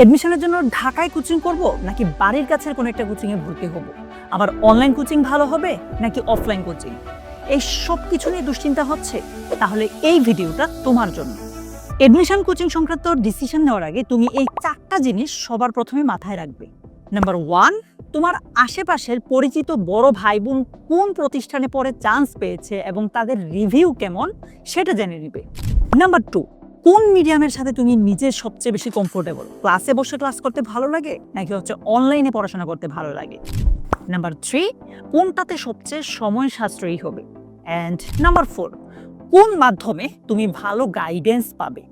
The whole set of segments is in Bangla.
এডমিশনের জন্য ঢাকায় কোচিং করব নাকি বাড়ির কাছের কোনো একটা কোচিংয়ে ভর্তি হব, আবার অনলাইন কোচিং ভালো হবে নাকি অফলাইন কোচিং, এই সব কিছু নিয়ে দুশ্চিন্তা হচ্ছে? তাহলে এই ভিডিওটা তোমার জন্য। এডমিশন কোচিং সংক্রান্ত ডিসিশন নেওয়ার আগে তুমি এই 4টা জিনিস সবার প্রথমে মাথায় রাখবে। নাম্বার 1, তোমার আশেপাশের পরিচিত বড় ভাই বোন কোন প্রতিষ্ঠানে পড়ে চান্স পেয়েছে এবং তাদের রিভিউ কেমন সেটা জেনে নিবে। নাম্বার 2, কোন মিডিয়ামের সাথে তুমি নিজে সবচেয়ে বেশি কমফোর্টেবল, ক্লাসে বসে ক্লাস করতে ভালো লাগে নাকি অনলাইনে পড়াশোনা করতে ভালো লাগে। নাম্বার 3, কোনটাতে সবচেয়ে সময় সাশ্রয়ী হবে। অ্যান্ড নাম্বার 4, কোন মাধ্যমে তুমি ভালো গাইডেন্স পাবে।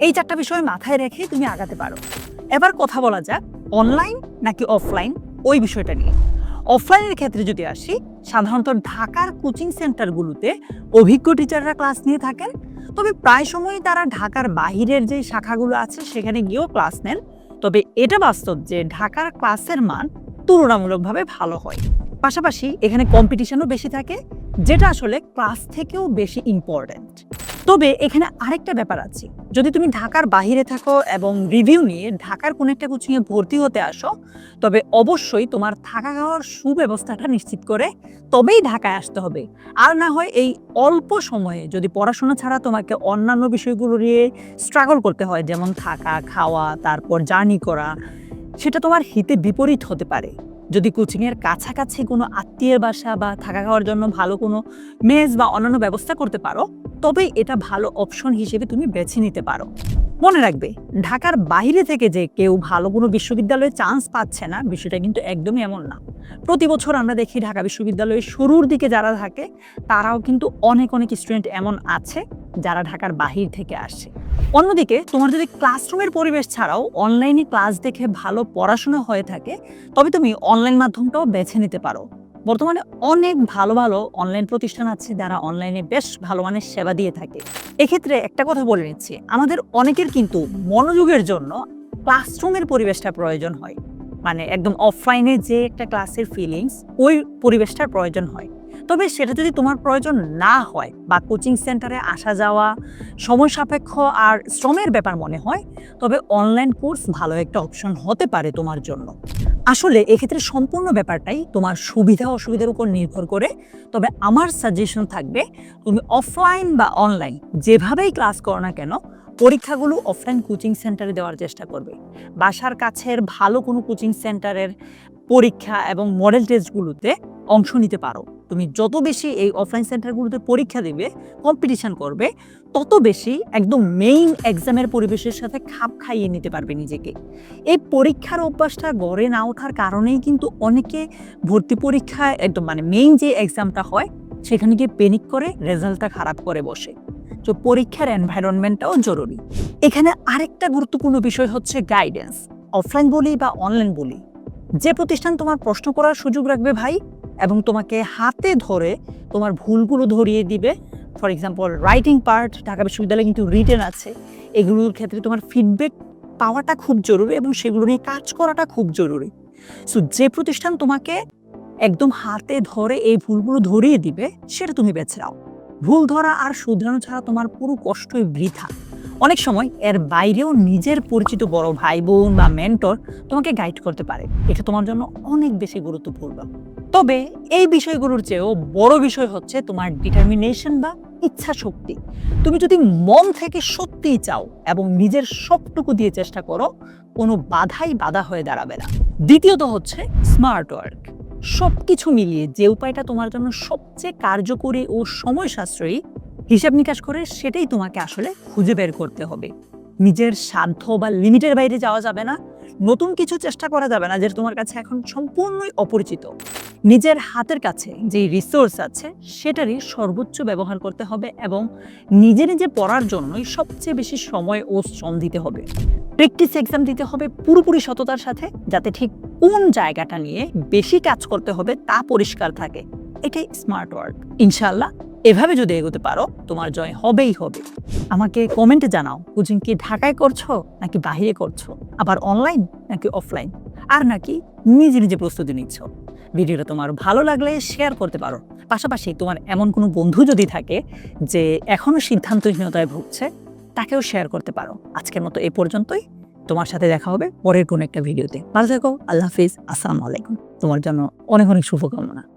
এই 4টা বিষয় মাথায় রেখে তুমি আগাতে পারো। এবার কথা বলা যাক অনলাইন নাকি অফলাইন ওই বিষয়টা নিয়ে। অফলাইনের ক্ষেত্রে যদি আসি, সাধারণত ঢাকার কোচিং সেন্টারগুলোতে অভিজ্ঞ টিচাররা ক্লাস নিয়ে থাকেন, তবে প্রায় সময়ই তারা ঢাকার বাহিরের যে শাখাগুলো আছে সেখানে গিয়েও ক্লাস নেন। তবে এটা বাস্তব যে ঢাকার ক্লাসের মান তুলনামূলকভাবে ভালো হয়। পাশাপাশি এখানে কম্পিটিশনও বেশি থাকে, যেটা আসলে ক্লাস থেকেও বেশি ইম্পর্ট্যান্ট। তবে এখানে আরেকটা ব্যাপার আছে, যদি তুমি ঢাকার বাহিরে থাকো এবং রিভিউ নিয়ে ঢাকার কোনো একটা কোচিংয়ে ভর্তি হতে আসো, তবে অবশ্যই তোমার থাকা খাওয়ার সুব্যবস্থাটা নিশ্চিত করে তবেই ঢাকায় আসতে হবে। আর না হয় এই অল্প সময়ে যদি পড়াশোনা ছাড়া তোমাকে অন্যান্য বিষয়গুলো নিয়ে স্ট্রাগল করতে হয়, যেমন থাকা খাওয়া তারপর জার্নি করা, সেটা তোমার হিতে বিপরীত হতে পারে। যদি কোচিংয়ের কাছাকাছি কোনো আত্মীয়ের বাসা বা থাকা খাওয়ার জন্য ভালো কোনো মেস বা অন্যান্য ব্যবস্থা করতে পারো, তবেই এটা ভালো অপশন হিসেবে তুমি বেছে নিতে পারো। মনে রাখবে, ঢাকার বাইরে থেকে যে কেউ ভালো কোনো বিশ্ববিদ্যালয়ে চান্স পাচ্ছে না, বিষয়টা কিন্তু একদমই এমন না। প্রতি বছর আমরা দেখি ঢাকা বিশ্ববিদ্যালয়ের শুরুর দিকে যারা থাকে তারাও কিন্তু অনেক স্টুডেন্ট এমন আছে যারা ঢাকার বাহির থেকে আসে। অন্যদিকে তোমার যদি ক্লাসরুমের পরিবেশ ছাড়াও অনলাইনে ক্লাস দেখে ভালো পড়াশোনা হয়ে থাকে, তবে তুমি অনলাইন মাধ্যমটাও বেছে নিতে পারো। বর্তমানে অনেক ভালো অনলাইন প্রতিষ্ঠান আছে যারা অনলাইনে বেশ ভালো মানের সেবা দিয়ে থাকে। এক্ষেত্রে একটা কথা বলে নিচ্ছি, আমাদের অনেকের কিন্তু মনোযোগের জন্য ক্লাসরুমের পরিবেশটা প্রয়োজন হয়, মানে একদম অফলাইনে যে একটা ক্লাসের ফিলিংস ওই পরিবেশটার প্রয়োজন হয়। তবে সেটা যদি তোমার প্রয়োজন না হয় বা কোচিং সেন্টারে আসা যাওয়া সময় সাপেক্ষ আর শ্রমের ব্যাপার মনে হয়, তবে অনলাইন কোর্স ভালো একটা অপশন হতে পারে তোমার জন্য। আসলে এক্ষেত্রে সম্পূর্ণ ব্যাপারটাই তোমার সুবিধা অসুবিধার উপর নির্ভর করে। তবে আমার সাজেশন থাকবে, তুমি অফলাইন বা অনলাইন যেভাবেই ক্লাস করো না কেন, পরীক্ষাগুলো অফলাইন কোচিং সেন্টারে দেওয়ার চেষ্টা করবে। বাসার কাছের ভালো কোনো কোচিং সেন্টারের পরীক্ষা এবং মডেল টেস্টগুলোতে অংশ নিতে পারো। তুমি যত বেশি এই অফলাইন সেন্টারগুলোতে পরীক্ষা দিবে, কম্পিটিশন করবে, তত বেশি একদম মেইন এক্সামের পরিবেশের সাথে খাপ খাইয়ে নিতে পারবে নিজেকে। এই পরীক্ষার অভ্যাসটা গড়ে না ওঠার কারণেই কিন্তু অনেকে ভর্তি পরীক্ষায় একদম মেইন যে এক্সামটা হয় সেখানে গিয়ে প্যানিক করে রেজাল্টটা খারাপ করে বসে। তো পরীক্ষার এনভায়রনমেন্টটাও জরুরি। এখানে আরেকটা গুরুত্বপূর্ণ বিষয় হচ্ছে গাইডেন্স। অফলাইন বলি বা অনলাইন বলি, যে প্রতিষ্ঠান তোমার প্রশ্ন করার সুযোগ রাখবে ভাই এবং তোমাকে হাতে ধরে তোমার ভুলগুলো ধরিয়ে দিবে, for example writing part, Dhaka বিশ্ববিদ্যালয়ে কিন্তু রিটেন আছে, এগুলোর ক্ষেত্রে তোমার ফিডব্যাক পাওয়াটা খুব জরুরি এবং সেগুলো নিয়ে কাজ করাটা খুব জরুরি। সো যে প্রতিষ্ঠান তোমাকে একদম হাতে ধরে এই ভুলগুলো ধরিয়ে দিবে সেটা তুমি বেছে নাও। ভুল ধরা আর শুধরানো ছাড়া তোমার পুরো কষ্টই বৃথা। অনেক সময় এর বাইরেও নিজের পরিচিত বড় ভাই বোন বা মেন্টর তোমাকে গাইড করতে পারে, এটা তোমার জন্য অনেক বেশি গুরুত্বপূর্ণ। তবে এই বিষয়গুলোর চেয়েও বড় বিষয় হচ্ছে তোমার ডিটারমিনেশন বা ইচ্ছা শক্তি। তুমি যদি মন থেকে সত্যিই চাও এবং নিজের সবটুকু দিয়ে চেষ্টা করো, কোনো বাধাই বাধা হয়ে দাঁড়াবে না। দ্বিতীয়ত হচ্ছে স্মার্ট ওয়ার্ক। সবকিছু মিলিয়ে যে উপায়টা তোমার জন্য সবচেয়ে কার্যকরী ও সময় সাশ্রয়ী, হিসাব নিকাশ করে সেটাই তোমাকে আসলে খুঁজে বের করতে হবে। নিজের সাধ্য বা লিমিটের বাইরে যাওয়া যাবে না, নতুন কিছু চেষ্টা করা যাবে না যেটা তোমার কাছে এখন সম্পূর্ণই অপরিচিত। নিজের হাতের কাছে যে রিসোর্স আছে সেটারই সর্বোচ্চ ব্যবহার করতে হবে এবং নিজে পড়ার জন্যই সবচেয়ে বেশি সময় ও শ্রম দিতে হবে। প্র্যাকটিস এক্সাম দিতে হবে পুরোপুরি সততার সাথে, যাতে ঠিক কোন জায়গাটা নিয়ে বেশি কাজ করতে হবে তা পরিষ্কার থাকে। এটাই স্মার্ট ওয়ার্ক। ইনশাআল্লাহ এভাবে যদি এগোতে পারো, তোমার জয় হবেই হবে। আমাকে কমেন্টে জানাও, কোচিং কি ঢাকায় করছো নাকি বাহিরে করছো, আবার অনলাইন নাকি অফলাইন, আর নাকি নিজে প্রস্তুতি নিচ্ছ। ভিডিওটা তোমার ভালো লাগলে শেয়ার করতে পারো। পাশাপাশি তোমার এমন কোনো বন্ধু যদি থাকে যে এখনো সিদ্ধান্তহীনতায় ভুগছে, তাকেও শেয়ার করতে পারো। আজকের মতো এই পর্যন্তই। তোমার সাথে দেখা হবে পরের কোনো একটা ভিডিওতে। ভালো থেকো, আল্লাহ হাফিজ, আসসালামু আলাইকুম। তোমার জন্য অনেক অনেক শুভকামনা।